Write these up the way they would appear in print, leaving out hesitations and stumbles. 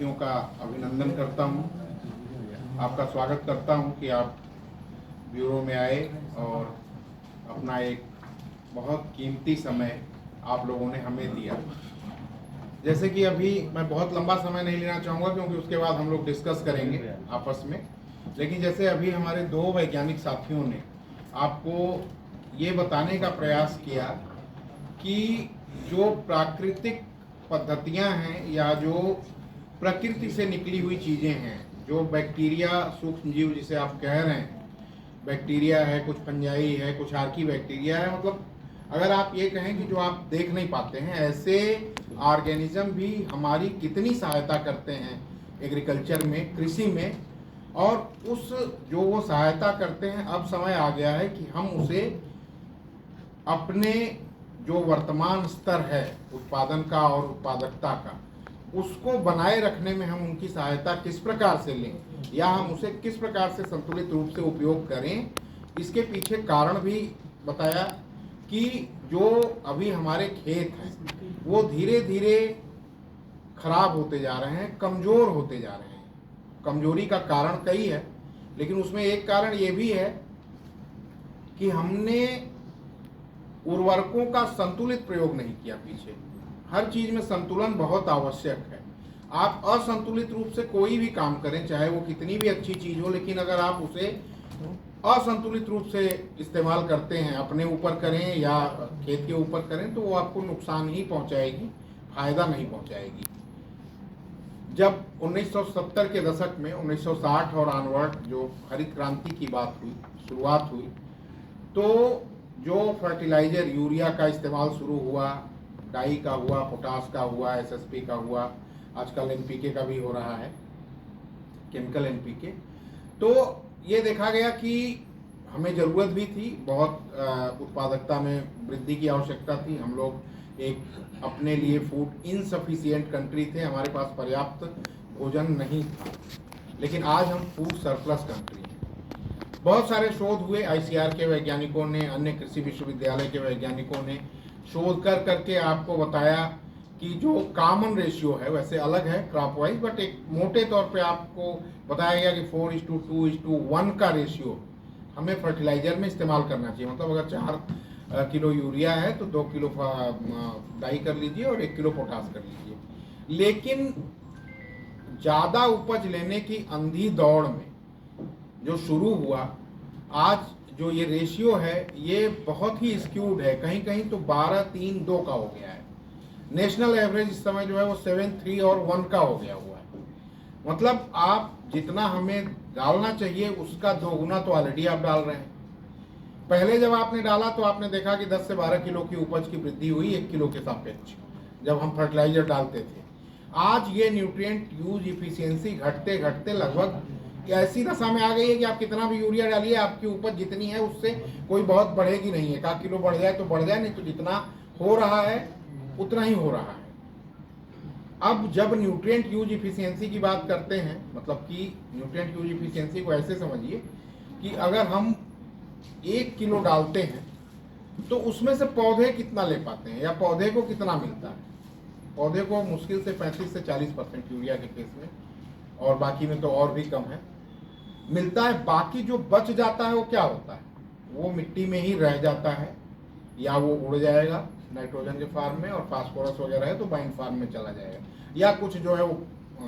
साथियों का अभिनंदन करता हूं, आपका स्वागत करता हूं कि आप ब्यूरो में आए और अपना एक बहुत कीमती समय आप लोगों ने हमें दिया। जैसे कि अभी मैं बहुत लंबा समय नहीं लेना चाहूँगा क्योंकि उसके बाद हम लोग डिस्कस करेंगे आपस में, लेकिन जैसे अभी हमारे दो वैज्ञानिक साथियों ने आपको ये बताने का प्रयास किया कि जो प्राकृतिक पद्धतियां हैं या जो प्रकृति से निकली हुई चीज़ें हैं, जो बैक्टीरिया सूक्ष्म जीव जिसे आप कह रहे हैं, बैक्टीरिया है, कुछ फंजाई है, कुछ आर्की बैक्टीरिया है, मतलब अगर आप ये कहें कि जो आप देख नहीं पाते हैं, ऐसे ऑर्गेनिज्म भी हमारी कितनी सहायता करते हैं एग्रीकल्चर में, कृषि में, और उस जो वो सहायता करते हैं अब समय आ गया है कि हम उसे अपने जो वर्तमान स्तर है उत्पादन का और उत्पादकता का, उसको बनाए रखने में हम उनकी सहायता किस प्रकार से लें या हम उसे किस प्रकार से संतुलित रूप से उपयोग करें, इसके पीछे कारण भी बताया कि जो अभी हमारे खेत हैं वो धीरे धीरे खराब होते जा रहे हैं, कमज़ोर होते जा रहे हैं। कमजोरी का कारण कई है, लेकिन उसमें एक कारण ये भी है कि हमने उर्वरकों का संतुलित प्रयोग नहीं किया। पीछे हर चीज में संतुलन बहुत आवश्यक है। आप असंतुलित रूप से कोई भी काम करें, चाहे वो कितनी भी अच्छी चीज हो, लेकिन अगर आप उसे असंतुलित रूप से इस्तेमाल करते हैं, अपने ऊपर करें या खेत के ऊपर करें, तो वो आपको नुकसान ही पहुंचाएगी, फायदा नहीं पहुंचाएगी। जब 1970 के दशक में 1960 और ऑनवर्ड जो हरित क्रांति की बात हुई, शुरुआत हुई, तो जो फर्टिलाइजर यूरिया का इस्तेमाल शुरू हुआ, डाई का हुआ, पोटास का हुआ, एसएसपी का हुआ, आजकल एनपीके का भी हो रहा है, केमिकल एनपीके। तो ये देखा गया कि हमें ज़रूरत भी थी, बहुत उत्पादकता में वृद्धि की आवश्यकता थी। हम लोग एक अपने लिए फूड इनसफिशिएंट कंट्री थे, हमारे पास पर्याप्त भोजन नहीं था, लेकिन आज हम फूड सरप्लस कंट्री हैं। बहुत सारे शोध हुए, आईसीआर के वैज्ञानिकों ने, अन्य कृषि विश्वविद्यालय के वैज्ञानिकों ने शोध कर करके आपको बताया कि जो कॉमन रेशियो है, वैसे अलग है क्रॉप वाइज, बट एक मोटे तौर पे आपको बताया गया कि 4:2:1 का रेशियो हमें फर्टिलाइजर में इस्तेमाल करना चाहिए। मतलब अगर 4 किलो यूरिया है तो 2 किलो डाई कर लीजिए और 1 किलो पोटास कर लीजिए। लेकिन ज़्यादा उपज लेने की अंधी दौड़ में जो शुरू हुआ, आज जो ये रेशियो है ये बहुत ही स्क्यूड है, कहीं कहीं तो 12:3:2 का हो गया है। नेशनल एवरेज इस समय जो है वो 7:3 और 1 का हो गया हुआ है। मतलब आप जितना हमें डालना चाहिए उसका 2 गुना तो ऑलरेडी आप डाल रहे हैं। पहले जब आपने डाला तो आपने देखा कि 10 से 12 किलो की उपज की वृद्धि हुई 1 किलो के सापेक्ष, जब हम फर्टिलाइजर डालते थे। आज ये न्यूट्रिएंट यूज इफिशियंसी घटते घटते लगभग ऐसी दशा में आ गई है कि आप कितना भी यूरिया डालिए, आपकी उपज जितनी है उससे कोई बहुत बढ़ेगी नहीं। 1 किलो बढ़ जाए तो बढ़ जाए, नहीं तो जितना हो रहा है उतना ही हो रहा है। अब जब न्यूट्रिएंट यूज इफिशियंसी की बात करते हैं, मतलब कि न्यूट्रिएंट यूज इफिशियंसी को ऐसे समझिए कि अगर हम 1 किलो डालते हैं तो उसमें से पौधे कितना ले पाते हैं या पौधे को कितना मिलता है। पौधे को मुश्किल से 35 से 40% यूरिया के केस में, और बाकी में तो और भी कम है, मिलता है। बाकी जो बच जाता है वो क्या होता है, वो मिट्टी में ही रह जाता है, या वो उड़ जाएगा नाइट्रोजन के फार्म में, और फास्फोरस वगैरह है तो बाइंड फार्म में चला जाएगा, या कुछ जो है वो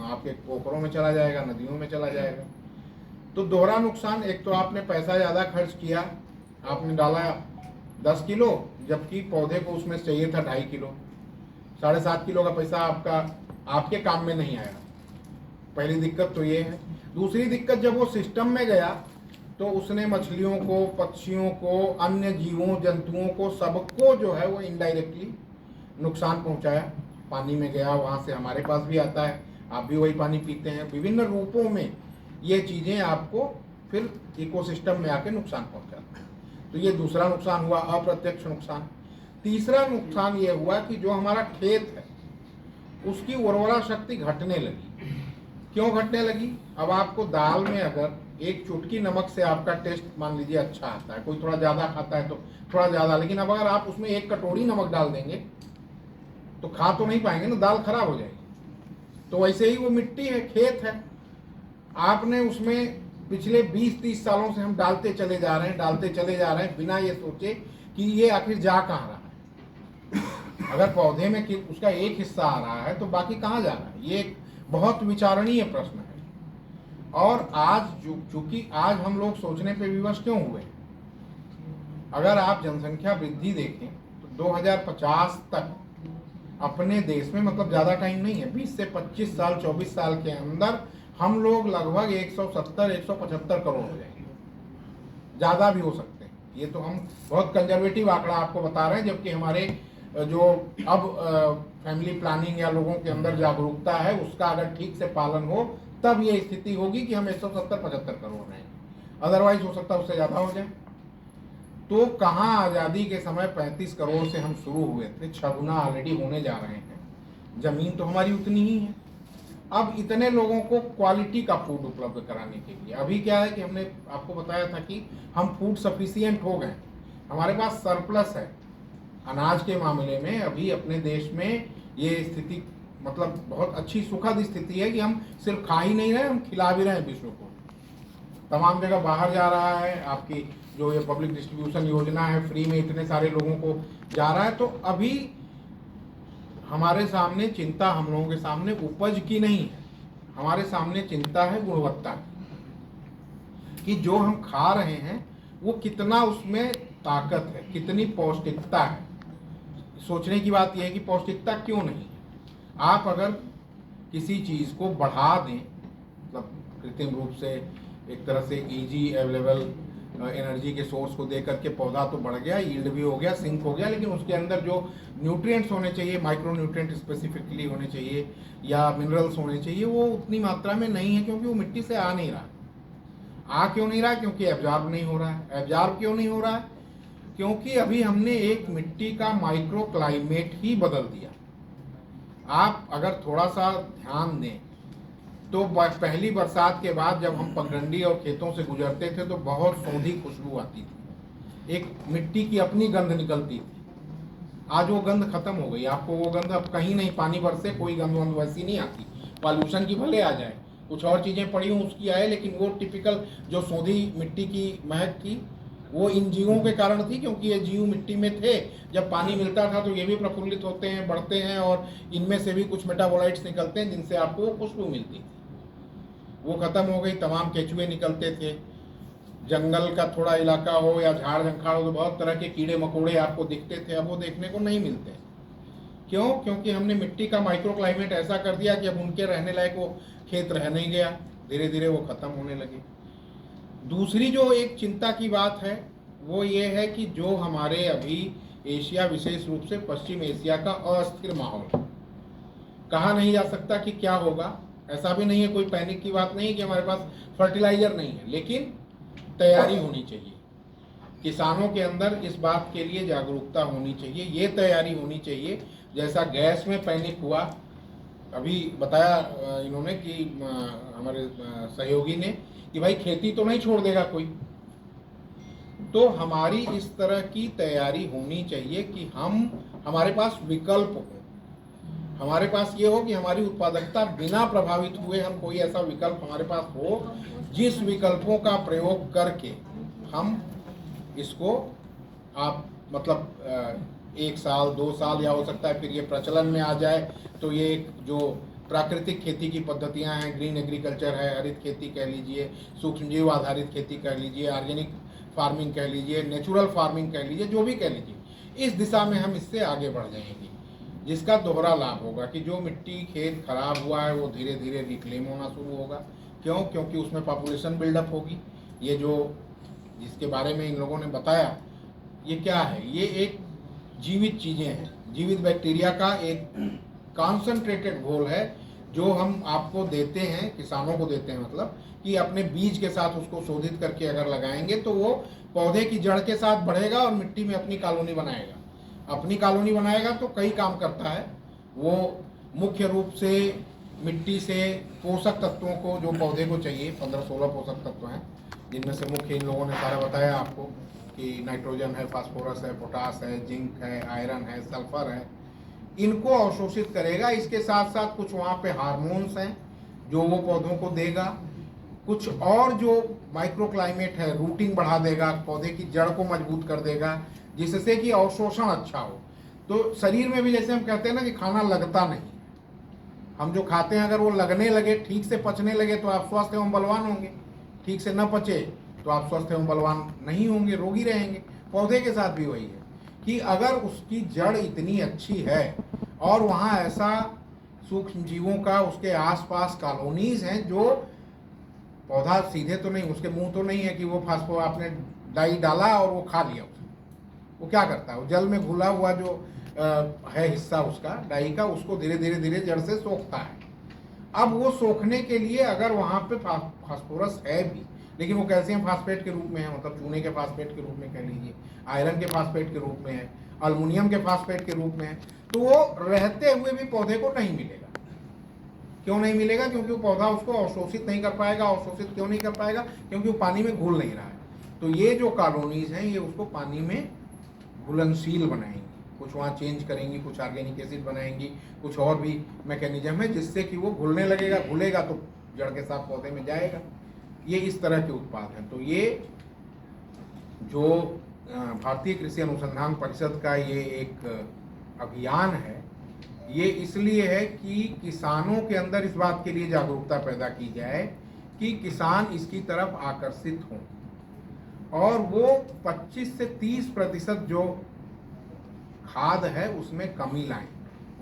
आपके पोखरों में चला जाएगा, नदियों में चला जाएगा। तो दोहरा नुकसान, एक तो आपने पैसा ज़्यादा खर्च किया, आपने डाला 10 किलो जबकि पौधे को उसमें चाहिए था 2.5 किलो, 7.5 किलो का पैसा आपके काम में नहीं आया। पहली दिक्कत तो ये है। दूसरी दिक्कत, जब वो सिस्टम में गया तो उसने मछलियों को, पक्षियों को, अन्य जीवों जंतुओं को, सबको जो है वो इनडायरेक्टली नुकसान पहुंचाया। पानी में गया, वहाँ से हमारे पास भी आता है, आप भी वही पानी पीते हैं। विभिन्न रूपों में ये चीज़ें आपको फिर इकोसिस्टम में आके नुकसान पहुंचाती हैं। तो ये दूसरा नुकसान हुआ, अप्रत्यक्ष नुकसान। तीसरा नुकसान ये हुआ कि जो हमारा खेत है उसकी उर्वरा शक्ति घटने लगी। क्यों घटने लगी? अब आपको दाल में अगर एक चुटकी नमक से आपका टेस्ट मान लीजिए अच्छा आता है, कोई थोड़ा ज़्यादा खाता है तो थोड़ा ज़्यादा, लेकिन अब अगर आप उसमें 1 कटोरी नमक डाल देंगे तो खा तो नहीं पाएंगे ना, दाल खराब हो जाएगी। तो वैसे ही वो मिट्टी है, खेत है, आपने उसमें पिछले 20-30 सालों से हम डालते चले जा रहे हैं बिना ये सोचे कि ये आखिर जा कहाँ रहा है। अगर पौधे में उसका एक हिस्सा आ रहा है तो बाकी कहाँ जा रहा है, ये एक बहुत विचारणीय प्रश्न है। और आज चूंकि आज हम लोग सोचने पे विवश क्यों हुए, अगर आप जनसंख्या वृद्धि देखें तो 2050 तक अपने देश में, मतलब ज़्यादा टाइम नहीं है, 20 से 25 साल 24 साल के अंदर हम लोग लगभग 170-175 करोड़ हो जाएंगे, ज़्यादा भी हो सकते हैं। ये तो हम बहुत कंजर्वेटिव आंकड़ा आपको बता रहे हैं, जबकि हमारे जो अब फैमिली प्लानिंग या लोगों के अंदर जागरूकता है उसका अगर ठीक से पालन हो तब ये स्थिति होगी कि हम 170-75 करोड़ रहेंगे, अदरवाइज हो सकता है उससे ज़्यादा हो जाए। तो कहाँ आज़ादी के समय 35 करोड़ से हम शुरू हुए थे, 6 गुना ऑलरेडी होने जा रहे हैं। ज़मीन तो हमारी उतनी ही है। अब इतने लोगों को क्वालिटी का फूड उपलब्ध कराने के लिए अभी क्या है कि हमने आपको बताया था कि हम फूड सफिशिएंट हो गए, हमारे पास सरप्लस है अनाज के मामले में। अभी अपने देश में ये स्थिति मतलब बहुत अच्छी सुखद स्थिति है कि हम सिर्फ खा ही नहीं रहे, हम खिला भी रहे हैं विश्व को। तमाम जगह बाहर जा रहा है, आपकी जो ये पब्लिक डिस्ट्रीब्यूशन योजना है, फ्री में इतने सारे लोगों को जा रहा है। तो अभी हमारे सामने चिंता, हम लोगों के सामने उपज की नहीं है, हमारे सामने चिंता है गुणवत्ता की, कि जो हम खा रहे हैं वो कितना उसमें ताकत है, कितनी पौष्टिकता है। सोचने की बात यह है कि पौष्टिकता क्यों नहीं। आप अगर किसी चीज़ को बढ़ा दें, मतलब कृत्रिम रूप से एक तरह से इजी अवेलेबल एनर्जी के सोर्स को दे करके पौधा तो बढ़ गया, यील्ड भी हो गया, सिंक हो गया, लेकिन उसके अंदर जो न्यूट्रिएंट्स होने चाहिए, माइक्रो न्यूट्रिएंट स्पेसिफिकली होने चाहिए या मिनरल्स होने चाहिए, वो उतनी मात्रा में नहीं है, क्योंकि वो मिट्टी से आ नहीं रहा। क्यों नहीं रहा? क्योंकि एब्जॉर्ब नहीं हो रहा है। एब्जॉर्ब क्यों नहीं हो रहा है? क्योंकि अभी हमने एक मिट्टी का माइक्रो क्लाइमेट ही बदल दिया। आप अगर थोड़ा सा ध्यान दें तो पहली बरसात के बाद जब हम पगडंडी और खेतों से गुजरते थे तो बहुत सौंधी खुशबू आती थी, एक मिट्टी की अपनी गंध निकलती थी। आज वो गंध खत्म हो गई, आपको वो गंध अब कहीं नहीं, पानी बरसे कोई गंध वंध वैसी नहीं आती। पॉल्यूशन की भले आ जाए, कुछ और चीज़ें पड़ी हूँ उसकी आए, लेकिन वो टिपिकल जो सौंधी मिट्टी की महक थी वो इन जीवों के कारण थी, क्योंकि ये जीव मिट्टी में थे। जब पानी मिलता था तो ये भी प्रफुल्लित होते हैं, बढ़ते हैं, और इनमें से भी कुछ मेटाबोलाइट्स निकलते हैं जिनसे आपको खुशबू मिलती थी। वो खत्म हो गई। तमाम केचुए निकलते थे, जंगल का थोड़ा इलाका हो या झाड़ झंखाड़ हो तो बहुत तरह के कीड़े मकोड़े आपको दिखते थे, अब वो देखने को नहीं मिलते। क्यों? क्योंकि हमने मिट्टी का माइक्रो क्लाइमेट ऐसा कर दिया कि अब उनके रहने लायक वो खेत रह नहीं गया, धीरे धीरे वो खत्म होने लगे। दूसरी जो एक चिंता की बात है वो ये है कि जो हमारे अभी एशिया, विशेष रूप से पश्चिम एशिया का अस्थिर माहौल, कहा नहीं जा सकता कि क्या होगा। ऐसा भी नहीं है, कोई पैनिक की बात नहीं है कि हमारे पास फर्टिलाइजर नहीं है, लेकिन तैयारी होनी चाहिए। किसानों के अंदर इस बात के लिए जागरूकता होनी चाहिए, ये तैयारी होनी चाहिए। जैसा गैस में पैनिक हुआ, अभी बताया इन्होंने कि हमारे सहयोगी ने कि भाई खेती तो नहीं छोड़ देगा कोई, तो हमारी इस तरह की तैयारी होनी चाहिए कि हमारे पास विकल्प हो, हमारे पास ये हो कि हमारी उत्पादकता बिना प्रभावित हुए हम कोई ऐसा विकल्प हमारे पास हो जिस विकल्पों का प्रयोग करके हम इसको आप मतलब 1 साल 2 साल या हो सकता है फिर ये प्रचलन में आ जाए तो ये एक जो प्राकृतिक खेती की पद्धतियां हैं, ग्रीन एग्रीकल्चर है, हरित खेती कह लीजिए, सूक्ष्म जीव आधारित खेती कह लीजिए, ऑर्गेनिक फार्मिंग कह लीजिए, नेचुरल फार्मिंग कह लीजिए, जो भी कह लीजिए, इस दिशा में हम इससे आगे बढ़ जाएंगे, जिसका दोहरा लाभ होगा कि जो मिट्टी खेत खराब हुआ है वो धीरे धीरे रिक्लेम होना शुरू होगा। क्यों? क्योंकि उसमें पॉपुलेशन बिल्डअप होगी। ये जो जिसके बारे में इन लोगों ने बताया, ये क्या है? ये एक जीवित चीज़ें हैं, जीवित बैक्टीरिया का एक कॉन्सनट्रेटेड घोल है जो हम आपको देते हैं, किसानों को देते हैं, मतलब कि अपने बीज के साथ उसको शोधित करके अगर लगाएंगे तो वो पौधे की जड़ के साथ बढ़ेगा और मिट्टी में अपनी कॉलोनी बनाएगा। अपनी कॉलोनी बनाएगा तो कई काम करता है। वो मुख्य रूप से मिट्टी से पोषक तत्वों को, जो पौधे को चाहिए, 15-16 पोषक तत्व हैं, जिनमें से मुख्य इन लोगों ने सारा बताया आपको कि नाइट्रोजन है, फास्फोरस है, पोटास है, जिंक है, आयरन है, सल्फर है, इनको अवशोषित करेगा। इसके साथ साथ कुछ वहाँ पे हार्मोन्स हैं जो वो पौधों को देगा, कुछ और जो माइक्रो क्लाइमेट है रूटिंग बढ़ा देगा, पौधे की जड़ को मजबूत कर देगा जिससे कि अवशोषण अच्छा हो। तो शरीर में भी जैसे हम कहते हैं ना कि खाना लगता नहीं, हम जो खाते हैं अगर वो लगने लगे, ठीक से पचने लगे तो आप स्वस्थ एवं बलवान होंगे, ठीक से न पचे तो आप स्वस्थ एवं बलवान नहीं होंगे, रोगी रहेंगे। पौधे के साथ भी वही है कि अगर उसकी जड़ इतनी अच्छी है और वहाँ ऐसा सूक्ष्म जीवों का उसके आसपास कॉलोनीज हैं जो पौधा सीधे तो नहीं, उसके मुंह तो नहीं है कि वो फास्फो आपने डाई डाला और वो खा लिया उसे। वो क्या करता है, वो जल में घुला हुआ जो है हिस्सा उसका डाई का, उसको धीरे धीरे धीरे जड़ से सोखता है। अब वो सोखने के लिए अगर वहाँ पे फास्फोरस है भी, लेकिन वो कैल्शियम फास्फेट के रूप में है, मतलब चूने के फास्फेट के रूप में कह लीजिए, आयरन के फास्फेट के रूप में है, अल्मुनियम के फास्फेट के रूप में है, तो वो रहते हुए भी पौधे को नहीं मिलेगा। क्यों नहीं मिलेगा? क्योंकि वो पौधा उसको अवशोषित नहीं कर पाएगा। अवशोषित क्यों नहीं कर पाएगा? क्योंकि वो पानी में घुल नहीं रहा है। तो ये जो कॉलोनीज हैं ये उसको पानी में घुलनशील बनाएंगी, कुछ वहाँ चेंज करेंगी, कुछ ऑर्गेनिक एसिड बनाएंगी, कुछ और भी मैकेनिज्म है जिससे कि वो घुलने लगेगा, घुलेगा तो जड़ के साथ पौधे में जाएगा। ये इस तरह के उत्पाद हैं। तो ये जो भारतीय कृषि अनुसंधान परिषद का ये एक अभियान है, ये इसलिए है कि किसानों के अंदर इस बात के लिए जागरूकता पैदा की जाए कि किसान इसकी तरफ आकर्षित हों और वो 25 से 30% जो खाद है उसमें कमी लाएं।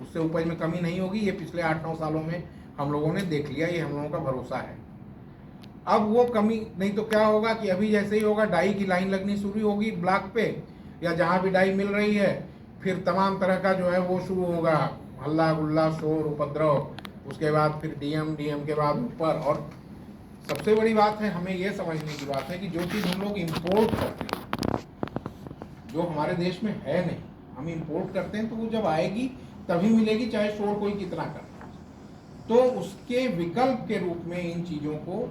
उससे उपज में कमी नहीं होगी, ये पिछले 8-9 सालों में हम लोगों ने देख लिया, ये हम लोगों का भरोसा है। अब वो कमी नहीं तो क्या होगा कि अभी जैसे ही होगा डाई की लाइन लगनी शुरू होगी ब्लॉक पे या जहाँ भी डाई मिल रही है, फिर तमाम तरह का जो है वो शुरू होगा, हल्ला गुल्ला शोर उपद्रव, उसके बाद फिर डीएम के बाद ऊपर। और सबसे बड़ी बात है, हमें यह समझने की बात है कि जो चीज़ हम लोग इम्पोर्ट करते हैं, जो हमारे देश में है नहीं, हम इम्पोर्ट करते हैं, तो वो जब आएगी तभी मिलेगी, चाहे शोर कोई कितना कर। तो उसके विकल्प के रूप में इन चीज़ों को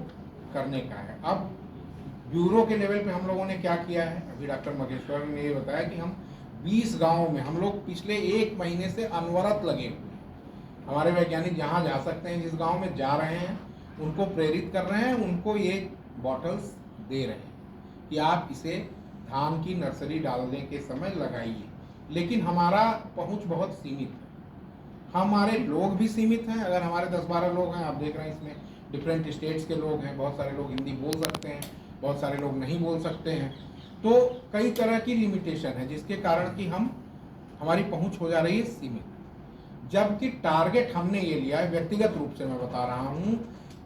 करने का है। अब ब्यूरो के लेवल पे हम लोगों ने क्या किया है, अभी डॉक्टर महेश्वर ने ये बताया कि हम 20 गाँव में हम लोग पिछले 1 महीने से अनवरत लगे हुए हैं। हमारे वैज्ञानिक जहाँ जा सकते हैं, जिस गाँव में जा रहे हैं, उनको प्रेरित कर रहे हैं, उनको ये बॉटल्स दे रहे हैं कि आप इसे धान की नर्सरी डालने के समय लगाइए। लेकिन हमारा पहुंच बहुत सीमित है, हमारे लोग भी सीमित हैं। अगर हमारे 10-12 लोग हैं, आप देख रहे हैं इसमें डिफरेंट स्टेट्स के लोग हैं, बहुत सारे लोग हिंदी बोल सकते हैं, बहुत सारे लोग नहीं बोल सकते हैं, तो कई तरह की लिमिटेशन है जिसके कारण कि हमारी पहुंच हो जा रही है सीमित। जबकि टारगेट हमने ये लिया है, व्यक्तिगत रूप से मैं बता रहा हूँ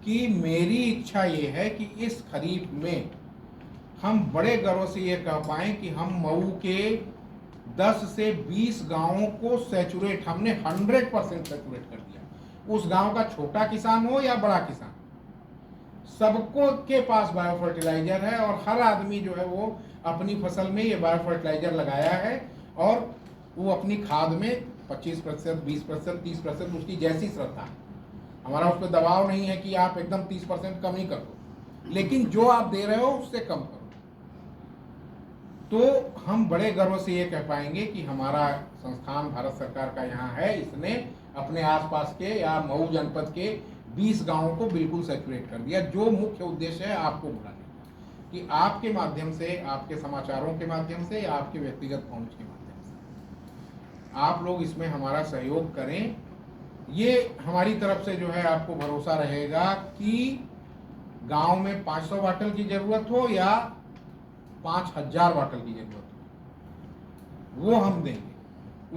कि मेरी इच्छा ये है कि इस खरीफ में हम बड़े गर्व से ये कह पाएँ कि हम मऊ के 10 से 20 गांवों को सैचुरेट, हमने 100% सैचुरेट कर दिया। उस गांव का छोटा किसान हो या बड़ा किसान, सबको के पास बायो फर्टिलाइजर है और हर आदमी जो है वो अपनी फसल में ये बायो फर्टिलाइजर लगाया है और वो अपनी खाद में 25%, 20%, 30% उसकी जैसी श्रद्धा है। हमारा उस पर दबाव नहीं है कि आप एकदम 30% कम ही कर दो, लेकिन जो आप दे रहे हो उससे कम करो। तो हम बड़े गर्व से ये कह पाएंगे कि हमारा संस्थान भारत सरकार का यहाँ है, इसने अपने आसपास के या मऊ जनपद के 20 गांवों को बिल्कुल सैचुरेट कर दिया। जो मुख्य उद्देश्य है आपको बुलाने का, कि आपके माध्यम से, आपके समाचारों के माध्यम से या आपके व्यक्तिगत पहुंच के माध्यम से आप लोग इसमें हमारा सहयोग करें। ये हमारी तरफ से जो है आपको भरोसा रहेगा कि गांव में 500 बॉटल की जरूरत हो या 5000 बॉटल की जरूरत हो, वो हम देंगे।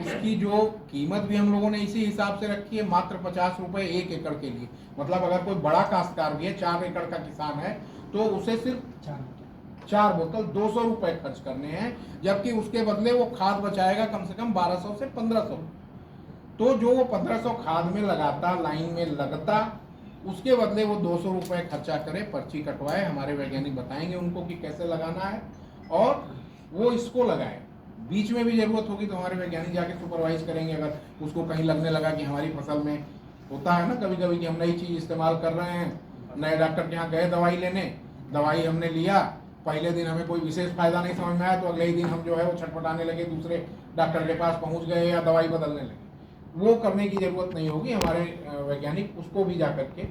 उसकी जो कीमत भी हम लोगों ने इसी हिसाब से रखी है, मात्र 50 रुपए 1 एकड़ के लिए। मतलब अगर कोई बड़ा काश्तकार भी है, 4 एकड़ का किसान है, तो उसे सिर्फ 4 बोतल 200 रुपए खर्च करने हैं, जबकि उसके बदले वो खाद बचाएगा कम से कम 1200 से 1500। तो जो वो 1500 खाद में लगाता, लाइन में लगता, उसके बदले वो 200 रुपए खर्चा करे, पर्ची कटवाए, हमारे वैज्ञानिक बताएंगे उनको कि कैसे लगाना है और वो इसको लगाए। बीच में भी जरूरत होगी तो हमारे वैज्ञानिक जाके सुपरवाइज करेंगे। अगर उसको कहीं लगने लगा कि हमारी फसल में होता है ना कभी कभी कि हम नई चीज़ इस्तेमाल कर रहे हैं, नए डॉक्टर के यहाँ गए दवाई लेने, दवाई हमने लिया, पहले दिन हमें कोई विशेष फायदा नहीं समझ में आया, तो अगले ही दिन हम जो है वो छटपटाने लगे, दूसरे डॉक्टर के पास पहुँच गए या दवाई बदलने लगे। वो करने की ज़रूरत नहीं होगी। हमारे वैज्ञानिक उसको भी जा करके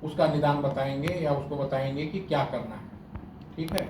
उसका निदान बताएंगे या उसको बताएंगे कि क्या करना है। ठीक है।